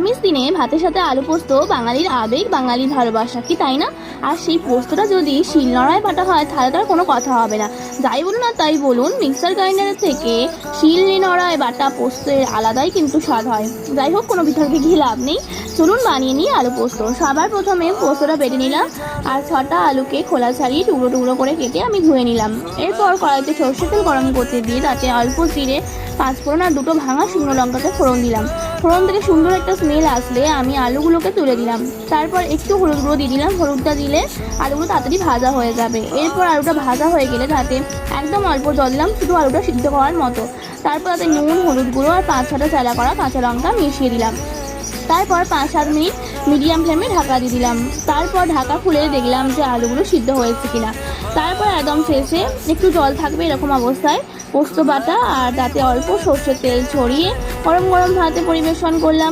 নিরামিষ দিনে ভাতের সাথে আলু পোস্ত বাঙালির আবেগ, বাঙালির ভালোবাসা, কি তাই না? আর সেই পোস্তটা যদি শিলনোড়ায় বাটা হয় তাহলে তার কোনো কথা হবে না। যাই বলুন আর তাই বলুন, মিক্সার গ্রাইন্ডারের থেকে শিলনোড়ায় বাটা পোস্তের আলাদাই কিন্তু স্বাদ হয়। যাই হোক, কোনো বিতর্কে গিয়ে লাভ নেই, চলুন বানিয়ে নিই আলু পোস্ত। সবার প্রথমে পোস্তটা বেটে নিলাম আর 6টা আলুকে খোলা ছাড়িয়ে টুকরো টুকরো করে কেটে আমি ধুয়ে নিলাম। এরপর কড়াইতে সর্ষের তেল গরম করতে দিয়ে তাতে অল্প জিরে, 5 ফোড়ন আর 2টো ভাঙা শুকনো লঙ্কাকে ফোড়ন দিলাম। ফোড়ন থেকে সুন্দর একটা স্মেল আসলে আমি আলুগুলোকে তুলে দিলাম। তারপর একটু হলুদ গুঁড়ো দিয়ে দিলাম। হলুদটা দিলে আলুগুলো তাড়াতাড়ি ভাজা হয়ে যাবে। এরপর আলুটা ভাজা হয়ে গেলে তাতে একদম অল্প জল দিলাম, শুধু আলুটা সিদ্ধ করার মতো। তারপর তাতে নুন, হলুদ গুঁড়ো আর 5-6টা চালা করা কাঁচা লঙ্কা মিশিয়ে দিলাম। তারপর 5-7 মিনিট মিডিয়াম ফ্লেমে ঢাকা দিয়ে দিলাম। তারপর ঢাকা খুলে দেখলাম যে আলুগুলো সিদ্ধ হয়েছে কিনা। তারপর একদম শেষে একটু জল থাকবে, এরকম অবস্থায় পোস্ত বাটা আর তাতে অল্প সর্ষের তেল ছড়িয়ে গরম গরম ভাতে পরিবেশন করলাম।